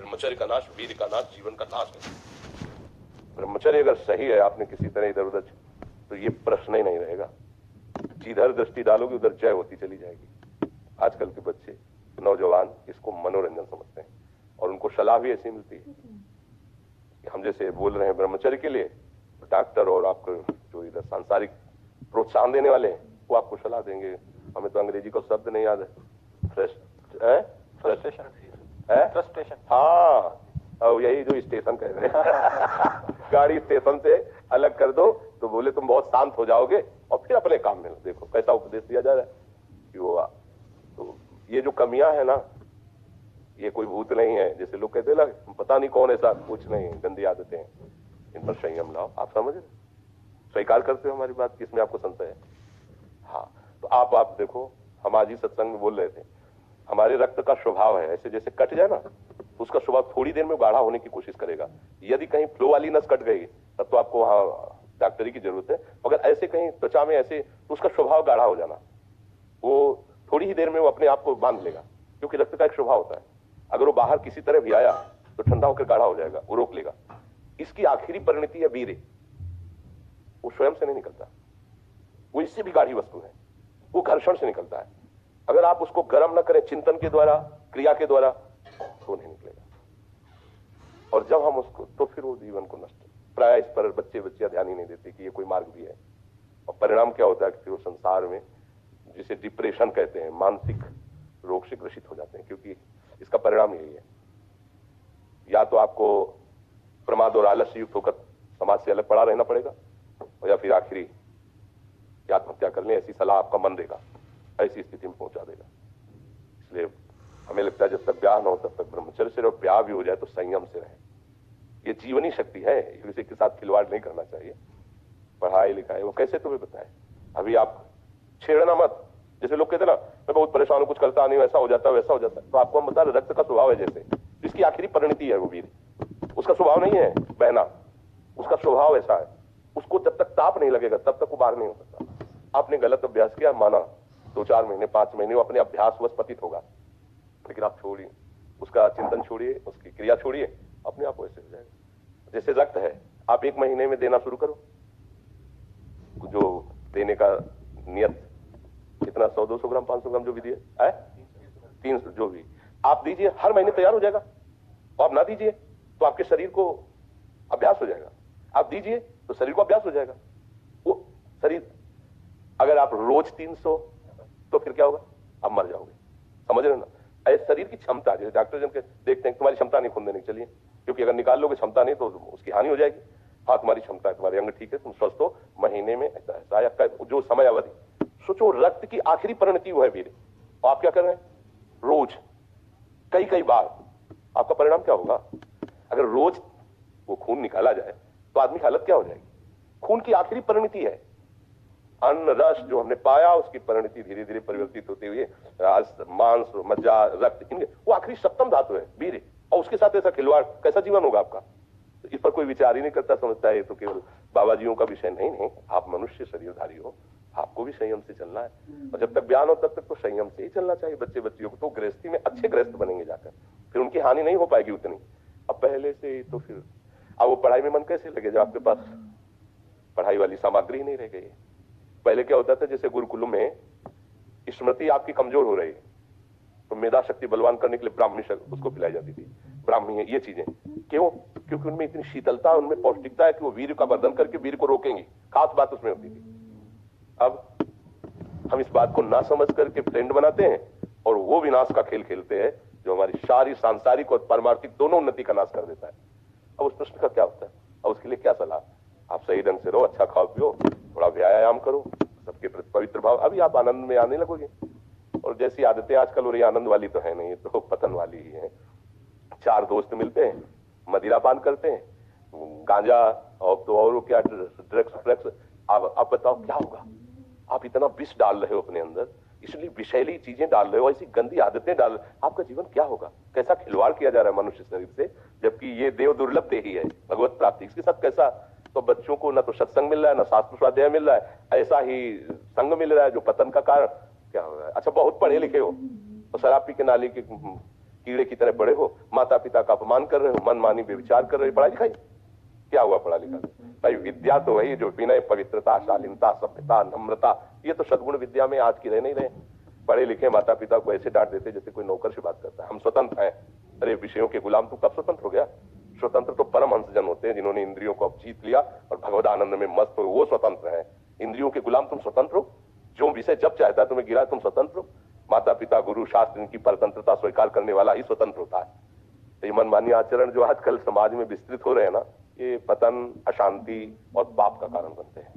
ब्रह्मचर्य का नाश, वीर का नाश, जीवन का नाश है। ब्रह्मचर्य अगर सही है, आपने किसी तरह इधर उधर, तो ये प्रश्न ही नहीं रहेगा। जिधर दृष्टि डालोगे उधर जय होती चली जाएगी। आजकल के बच्चे, नौजवान इसको मनोरंजन समझते हैं और उनको सलाह भी ऐसी मिलती है कि हम जैसे बोल रहे हैं ब्रह्मचर्य के लिए, डॉक्टर और आपको जो इधर सांसारिक प्रोत्साहन देने वाले हैं वो आपको सलाह देंगे। हमें तो अंग्रेजी का शब्द नहीं याद है, फ्रस्ट्रेशन। हाँ, और यही जो स्टेशन कह रहे हैं गाड़ी स्टेशन से अलग कर दो तो बोले तुम बहुत शांत हो जाओगे और फिर अपने काम में देखो कैसा उपदेश दिया जा रहा है कि वो। तो ये जो कमियां है ना, ये कोई भूत नहीं है जैसे लोग कहते हैं ना, पता नहीं कौन ऐसा, कुछ नहीं, गंदी आदतें हैं, इन पर संयम लाओ। आप समझ रहे, स्वीकार करते हो हमारी बात, किसमें आपको संशय है? हाँ, तो आप देखो, हम आज ही सत्संग में बोल रहे थे, हमारे रक्त का स्वभाव है ऐसे, जैसे कट जाए ना तो उसका स्वभाव थोड़ी देर में गाढ़ा होने की कोशिश करेगा। यदि कहीं फ्लो वाली नस कट गई तब तो आपको वहां डॉक्टरी की जरूरत है, मगर ऐसे कहीं त्वचा में ऐसे, तो उसका स्वभाव गाढ़ा हो जाना, वो थोड़ी ही देर में वो अपने आप को बांध लेगा, क्योंकि रक्त का एक स्वभाव होता है। अगर वो बाहर किसी तरह भी आया तो ठंडा होकर गाढ़ा हो जाएगा, वो रोक लेगा। इसकी आखिरी परिणति है वीर्य, वो स्वयं से नहीं निकलता, वो इससे भी गाढ़ी वस्तु है, वो घर्षण से निकलता है। अगर आप उसको गर्म न करें चिंतन के द्वारा, क्रिया के द्वारा, तो नहीं निकलेगा। और जब हम उसको, तो फिर वो जीवन को नष्ट, प्राय इस पर बच्चे ध्यान ही नहीं देते कि ये कोई मार्ग भी है। और परिणाम क्या होता है कि फिर वो संसार में, जिसे डिप्रेशन कहते हैं, मानसिक रोग से ग्रसित हो जाते हैं, क्योंकि इसका परिणाम यही है, या तो आपको प्रमाद और आलस्य युक्त होकर समाज से अलग पड़ा रहना पड़ेगा, और या फिर आखिरी आत्महत्या कर लें, ऐसी सलाह आपका मन देगा, ऐसी स्थिति में पहुंचा देगा। इसलिए हमें लगता है जब तक ब्याह न हो तब तक ब्रह्मचर्य से रहो, ब्याह भी हो जाए तो संयम से रहे। ये जीवनी शक्ति है, किसी के साथ खिलवाड़ नहीं करना चाहिए। पढ़ाई लिखाई वो कैसे तुम्हें बताए, अभी आप छेड़ना मत। जैसे लोग कहते ना, मैं बहुत परेशान हूं, कुछ करता नहीं, ऐसा हो जाता है वैसा हो जाता है, तो आपको हम बता रहे रक्त का स्वभाव है जैसे, इसकी आखिरी परिणति है वो वीर। उसका स्वभाव नहीं है बहना, उसका स्वभाव ऐसा है, उसको जब तक ताप नहीं लगेगा तब तक वो बाहर नहीं हो सकता। आपने गलत अभ्यास किया, माना 2-4 महीने 5 महीने वो अपने अभ्यासवश पतित होगा, लेकिन आप छोड़िए, उसका चिंतन छोड़िए, उसकी क्रिया छोड़िए, अपने आप वैसे हो जाएगा। जैसे रक्त है, आप 1 महीने में देना शुरू करो, जो देने का नियत कितना, 100-200 ग्राम, 500 ग्राम जो भी दिए, 300 जो भी आप दीजिए, हर महीने तैयार हो जाएगा। और आप ना दीजिए तो आपके शरीर को अभ्यास हो जाएगा, आप दीजिए तो शरीर को अभ्यास हो जाएगा। वो शरीर, अगर आप रोज 300, तो फिर क्या होगा, आप मर जाओगे। समझ रहे ना, ऐसे शरीर की क्षमता, जैसे डॉक्टर जन के देखते हैं तुम्हारी क्षमता नहीं खून देने की, चलिए, क्योंकि अगर निकाल लोगे क्षमता नहीं तो उसकी हानि हो जाएगी। हाँ, तुम्हारी क्षमता है, तुम्हारे अंग ठीक है, तुम स्वस्थ हो, महीने में ऐसा या जो समय अवधि, सोचो रक्त की आखिरी परिणति वो है वीर। और आप क्या कर रहे हैं, रोज कई बार, आपका परिणाम क्या होगा? अगर रोज वो खून निकाला जाए तो आदमी की हालत क्या हो जाएगी? खून की आखिरी परिणति है, अन्न रस जो हमने पाया उसकी परिणति धीरे धीरे परिवर्तित होते हुए मांस, मज्जा, रक्त, इनके वो आखिरी सप्तम धातु है वीर। और उसके साथ ऐसा खिलवाड़, कैसा जीवन होगा आपका? तो इस पर कोई विचार ही नहीं करता, समझता है ये तो केवल बाबा जियों का विषय। नहीं, आप मनुष्य शरीरधारी हो, आपको भी संयम से चलना है, और जब तक ज्ञान हो तब तक तो संयम से ही चलना चाहिए। बच्चियों को तो गृहस्थी में अच्छे गृहस्थ बनेंगे जाकर, फिर उनकी हानि नहीं हो पाएगी उतनी। अब पहले से ही तो फिर अब वो पढ़ाई में मन कैसे लगे जब आपके पास पढ़ाई वाली सामग्री नहीं रह गई? पहले क्या होता था, जैसे गुरुकुलों में स्मृति आपकी कमजोर हो रही है तो मेधा शक्ति बलवान करने के लिए ब्राह्मी उसको पिलाई जाती थी, ब्राह्मी है, ये चीजें क्यों? क्योंकि उनमें इतनी शीतलता, उनमें पौष्टिकता है कि वो वीर का वर्धन करके वीर को रोकेंगी। खास बात उसमें होती थी। अब हम इस बात को ना समझ करके ट्रेंड बनाते हैं और वो विनाश का खेल खेलते हैं जो हमारी सारी सांसारिक और पारमार्थिक दोनों उन्नति का नाश कर देता है। अब उस प्रश्न का क्या होता है? अब उसके लिए क्या सलाह? आप सही ढंग से रहो, अच्छा खाओ पियो, थोड़ा व्यायाम करो, सबके प्रति पवित्र भाव, अभी आप आनंद में आने लगोगे। और जैसी आदतें आजकल हो रही, आनंद वाली तो है नहीं, तो पतन वाली ही है। 4 दोस्त मिलते हैं, मदिरा पान करते हैं, गांजा और तो और क्या ड्रग्स। आप बताओ क्या होगा? आप इतना विष डाल रहे हो अपने अंदर, इसलिए विषैली चीजें डाल रहे हो, ऐसी गंदी आदतें डाल, आपका जीवन क्या होगा? कैसा खिलवाड़ किया जा रहा है मनुष्य शरीर से, जबकि ये देव दुर्लभ ही है भगवत प्राप्ति। इसके साथ कैसा, तो बच्चों को ना तो सत्संग मिल रहा है, ना शास्त्र स्वाध्याय मिल रहा है, ऐसा ही संग मिल रहा है जो पतन का कारण क्या हो रहा है। अच्छा, बहुत पढ़े लिखे हो और शराब पी के नाली के कीड़े की तरह पड़े हो, माता पिता का अपमान कर रहे हो, मनमानी व्यभिचार कर रहे हो, पढ़ाई लिखाई क्या हुआ? पढ़ा लिखा भाई विद्या तो वही जो विनय, पवित्रता, शालीनता, सभ्यता, नम्रता, ये तो सद्गुण विद्या में आज की रह नहीं रहे। पढ़े लिखे माता पिता को ऐसे डांट देते जैसे कोई नौकर से बात करता है। हम स्वतंत्र हैं। अरे विषयों के गुलाम तू कब स्वतंत्र हो गया? स्वतंत्र तो परमहंस जन होते हैं जिन्होंने इंद्रियों को अब जीत लिया और भगवद आनंद में मस्त हो, वो स्वतंत्र है। इंद्रियों के गुलाम तुम स्वतंत्र हो? जो विषय जब चाहता है तुम्हें गिरा, तुम स्वतंत्र हो? माता पिता, गुरु, शास्त्र, इनकी परतंत्रता स्वीकार करने वाला ही स्वतंत्र होता है। ये मनमानी आचरण जो आजकल समाज में विस्तृत हो रहे हैं ना, ये पतन, अशांति और पाप का कारण बनते हैं।